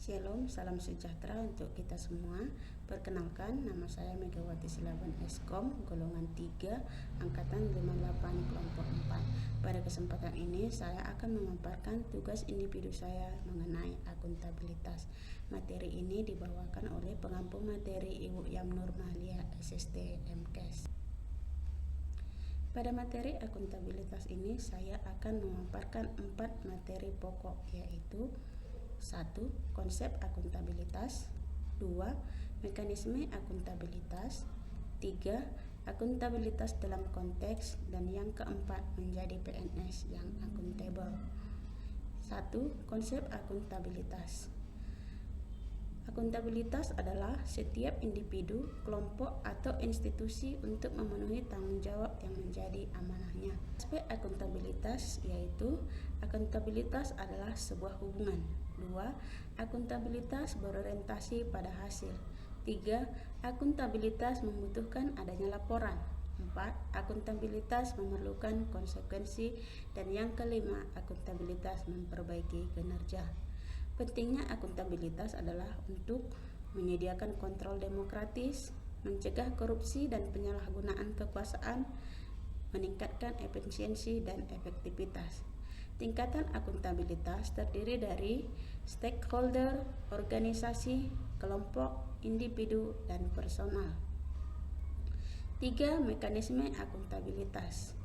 Shalom, salam sejahtera untuk kita semua. Perkenalkan, nama saya Megawati Silaban Eskom, golongan 3, angkatan 58 kelompok 4. Pada kesempatan ini, saya akan memaparkan tugas individu saya mengenai akuntabilitas. Materi ini dibawakan oleh pengampu materi Ibu Yamnur Mahlia, SST MKes. Pada materi akuntabilitas ini, saya akan memaparkan 4 materi pokok, yaitu 1. Konsep akuntabilitas. 2. Mekanisme akuntabilitas. 3. Akuntabilitas dalam konteks. Dan yang keempat, menjadi PNS yang akuntabel. 1. Konsep akuntabilitas. Akuntabilitas adalah setiap individu, kelompok, atau institusi untuk memenuhi tanggung jawab yang menjadi amanahnya. Aspek akuntabilitas yaitu akuntabilitas adalah sebuah hubungan. 2. Akuntabilitas berorientasi pada hasil. 3. Akuntabilitas membutuhkan adanya laporan. 4. Akuntabilitas memerlukan konsekuensi. Dan yang kelima, akuntabilitas memperbaiki kinerja. Pentingnya akuntabilitas adalah untuk menyediakan kontrol demokratis, mencegah korupsi dan penyalahgunaan kekuasaan, meningkatkan efisiensi dan efektivitas. Tingkatan akuntabilitas terdiri dari stakeholder, organisasi, kelompok, individu, dan personal. 3. Mekanisme akuntabilitas.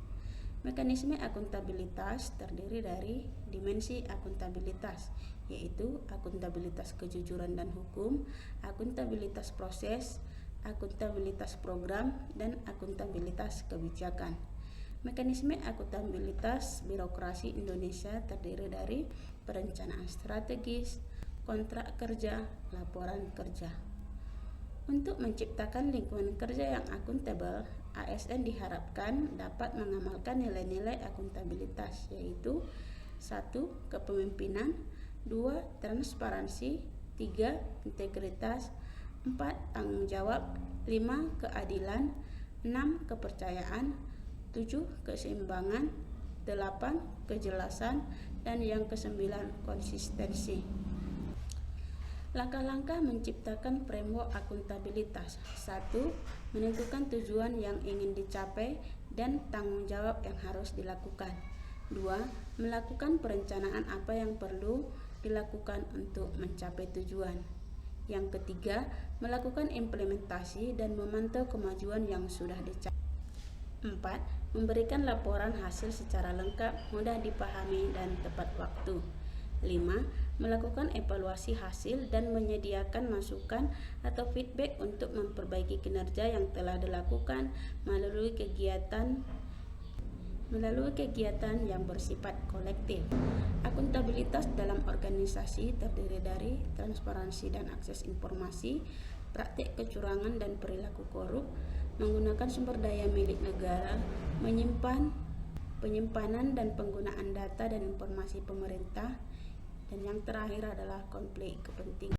Mekanisme akuntabilitas terdiri dari dimensi akuntabilitas, yaitu akuntabilitas kejujuran dan hukum, akuntabilitas proses, akuntabilitas program, dan akuntabilitas kebijakan. Mekanisme akuntabilitas birokrasi Indonesia terdiri dari perencanaan strategis, kontrak kerja, laporan kerja. Untuk menciptakan lingkungan kerja yang akuntabel, ASN diharapkan dapat mengamalkan nilai-nilai akuntabilitas, yaitu 1. Kepemimpinan, 2. Transparansi, 3. Integritas, 4. Tanggung jawab, 5. Keadilan, 6. Kepercayaan, 7. Keseimbangan, 8. Kejelasan, dan yang ke-9 konsistensi. Langkah-langkah menciptakan framework akuntabilitas. 1. Menentukan tujuan yang ingin dicapai dan tanggung jawab yang harus dilakukan. 2. Melakukan perencanaan apa yang perlu dilakukan untuk mencapai tujuan. Yang ketiga, melakukan implementasi dan memantau kemajuan yang sudah dicapai. 4. Memberikan laporan hasil secara lengkap, mudah dipahami, dan tepat waktu. 5. Melakukan evaluasi hasil dan menyediakan masukan atau feedback untuk memperbaiki kinerja yang telah dilakukan melalui kegiatan yang bersifat kolektif. Akuntabilitas dalam organisasi terdiri dari transparansi dan akses informasi, praktik kecurangan dan perilaku korup, menggunakan sumber daya milik negara, penyimpanan dan penggunaan data dan informasi pemerintah, dan yang terakhir adalah konflik kepentingan.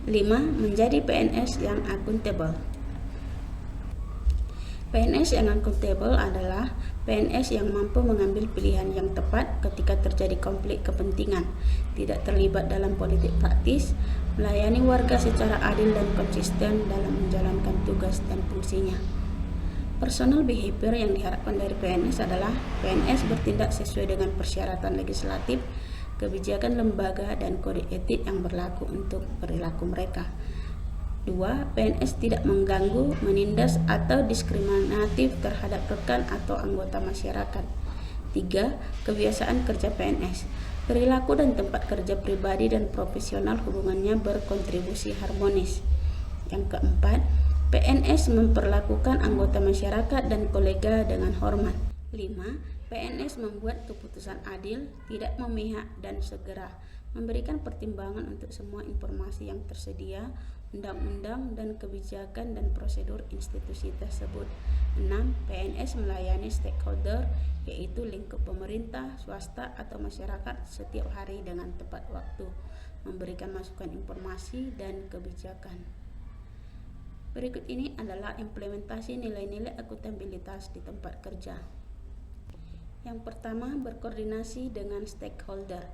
5. Menjadi PNS yang akuntabel. PNS yang akuntabel adalah PNS yang mampu mengambil pilihan yang tepat ketika terjadi konflik kepentingan, tidak terlibat dalam politik praktis, melayani warga secara adil dan konsisten dalam menjalankan tugas dan fungsinya. Personal behavior yang diharapkan dari PNS adalah PNS bertindak sesuai dengan persyaratan legislatif, kebijakan lembaga, dan kode etik yang berlaku untuk perilaku mereka. 2. PNS tidak mengganggu, menindas, atau diskriminatif terhadap rekan atau anggota masyarakat. 3. Kebiasaan kerja PNS. Perilaku dan tempat kerja pribadi dan profesional hubungannya berkontribusi harmonis. Yang keempat, PNS memperlakukan anggota masyarakat dan kolega dengan hormat. 5. PNS membuat keputusan adil, tidak memihak, dan segera, memberikan pertimbangan untuk semua informasi yang tersedia, undang-undang dan kebijakan dan prosedur institusi tersebut. 6. PNS melayani stakeholder, yaitu lingkup pemerintah, swasta, atau masyarakat setiap hari dengan tepat waktu, memberikan masukan informasi dan kebijakan. Berikut ini adalah implementasi nilai-nilai akuntabilitas di tempat kerja. Yang pertama, berkoordinasi dengan stakeholder.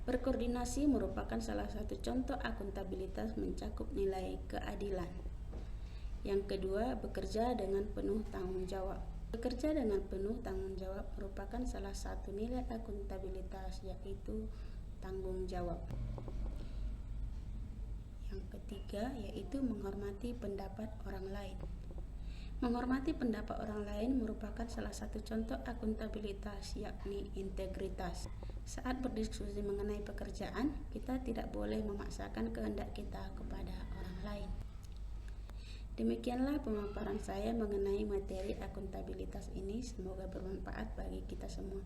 Berkoordinasi merupakan salah satu contoh akuntabilitas mencakup nilai keadilan. Yang kedua, bekerja dengan penuh tanggung jawab. Bekerja dengan penuh tanggung jawab merupakan salah satu nilai akuntabilitas, yaitu tanggung jawab. Yang ketiga, yaitu menghormati pendapat orang lain. Menghormati pendapat orang lain merupakan salah satu contoh akuntabilitas, yakni integritas. Saat berdiskusi mengenai pekerjaan, kita tidak boleh memaksakan kehendak kita kepada orang lain. Demikianlah pemaparan saya mengenai materi akuntabilitas ini. Semoga bermanfaat bagi kita semua.